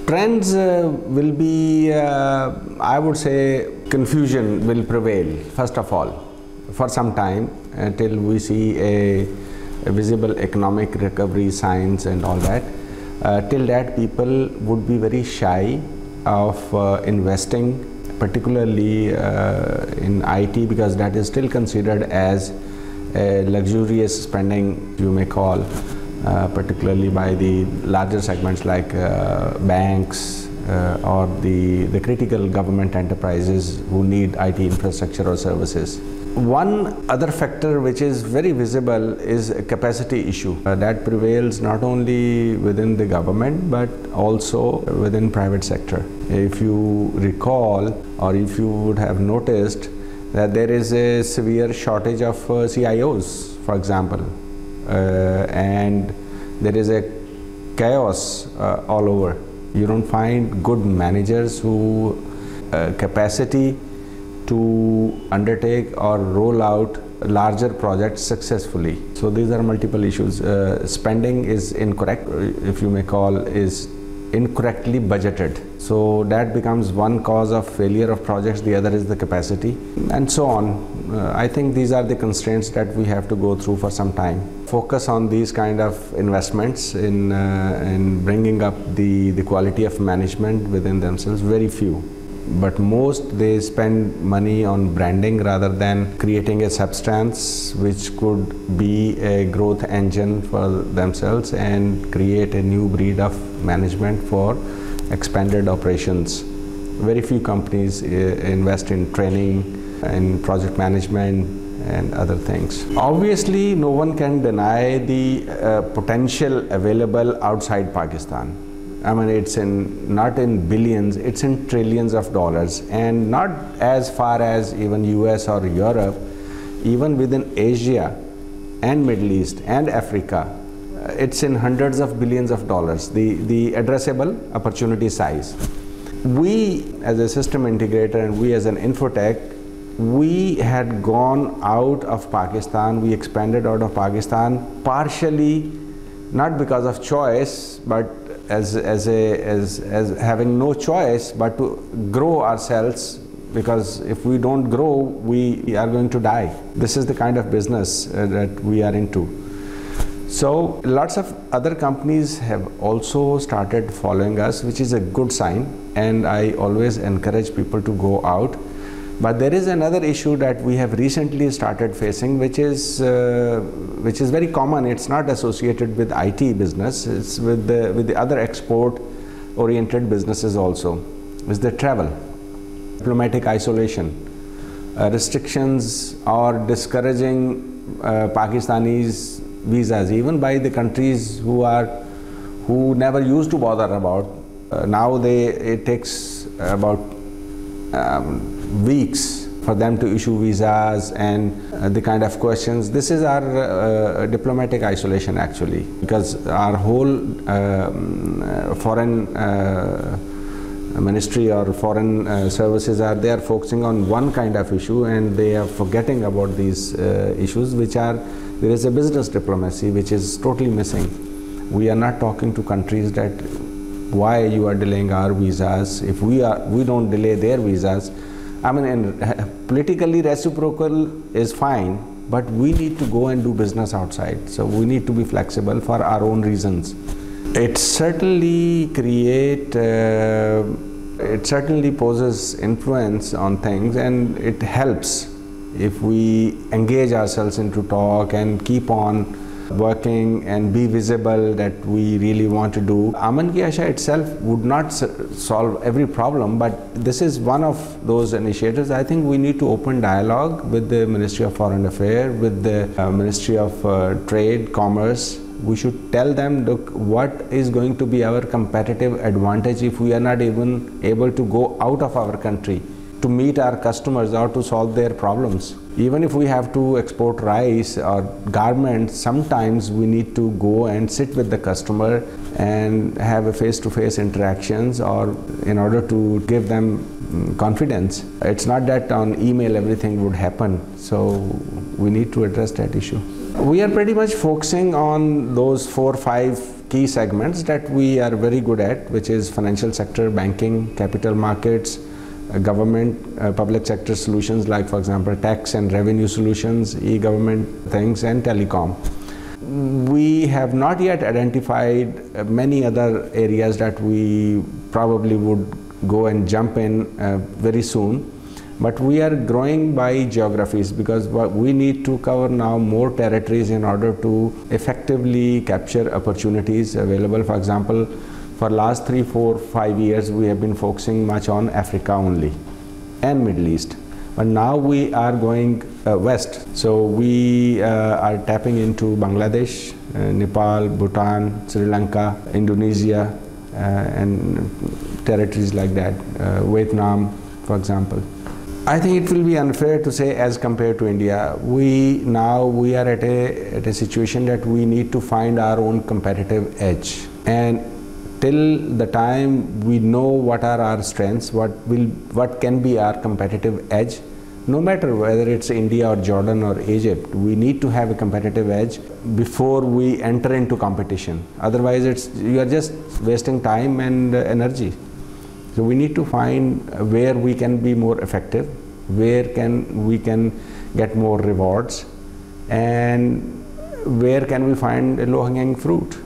trends will be, I would say, confusion will prevail, first of all, for some time, until we see a visible economic recovery signs and all that. Till that, people would be very shy of investing, particularly in IT, because that is still considered as a luxurious spending, you may call, particularly by the larger segments like banks or the critical government enterprises who need IT infrastructure or services. One other factor which is very visible is a capacity issue that prevails not only within the government but also within private sector. If you recall, or if you would have noticed, that there is a severe shortage of CIOs, for example, and there is a chaos all over. You don't find good managers who capacity to undertake or roll out larger projects successfully. So these are multiple issues. Spending is incorrect, if you may call, is incorrectly budgeted. So that becomes one cause of failure of projects, the other is the capacity, and so on. I think these are the constraints that we have to go through for some time. Focus on these kind of investments in bringing up the quality of management within themselves, very few. But most, they spend money on branding rather than creating a substance which could be a growth engine for themselves and create a new breed of management for expanded operations. Very few companies invest in training, in project management and other things. Obviously, no one can deny the potential available outside Pakistan. I mean, it's not in billions, it's in trillions of dollars, and not as far as even US or Europe, even within Asia and Middle East and Africa, it's in hundreds of billions of dollars, the addressable opportunity size. We as a system integrator and we as an Infotech, we had gone out of Pakistan, we expanded out of Pakistan partially not because of choice, but as having no choice but to grow ourselves, because if we don't grow, we are going to die. This is the kind of business that we are into. So lots of other companies have also started following us, which is a good sign, and I always encourage people to go out. But there is another issue that we have recently started facing, which is very common. It's not associated with IT business. It's with the other export-oriented businesses also. Is the travel, diplomatic isolation, restrictions or discouraging Pakistanis visas, even by the countries who never used to bother about. Now it takes about weeks for them to issue visas and the kind of questions. This is our diplomatic isolation actually, because our whole foreign ministry or foreign services are there focusing on one kind of issue, and they are forgetting about these issues, which are, there is a business diplomacy which is totally missing. We are not talking to countries that why you are delaying our visas. If we don't delay their visas, I mean, politically reciprocal is fine, but we need to go and do business outside. So we need to be flexible for our own reasons. It certainly poses influence on things, and it helps if we engage ourselves into talk and keep on working and be visible that we really want to do. Aman Ki Asha itself would not solve every problem, but this is one of those initiatives. I think we need to open dialogue with the Ministry of Foreign Affairs, with the Ministry of Trade, Commerce. We should tell them, look, what is going to be our competitive advantage if we are not even able to go out of our country to meet our customers or to solve their problems. Even if we have to export rice or garments, sometimes we need to go and sit with the customer and have a face-to-face interactions, or in order to give them confidence. It's not that on email everything would happen, so we need to address that issue. We are pretty much focusing on those 4 or 5 key segments that we are very good at, which is financial sector, banking, capital markets, government, public sector solutions like, for example, tax and revenue solutions, e-government things, and telecom. We have not yet identified many other areas that we probably would go and jump in very soon. But we are growing by geographies, because we need to cover now more territories in order to effectively capture opportunities available. For example, for last 3, 4, 5 years, we have been focusing much on Africa only and Middle East. But now we are going west. So we are tapping into Bangladesh, Nepal, Bhutan, Sri Lanka, Indonesia, and territories like that, Vietnam, for example. I think it will be unfair to say as compared to India. We are at a situation that we need to find our own competitive edge. And till the time we know what are our strengths, what can be our competitive edge, no matter whether it's India or Jordan or Egypt, we need to have a competitive edge before we enter into competition. Otherwise, you are just wasting time and energy. So we need to find where we can be more effective, where we can get more rewards, and where can we find a low-hanging fruit.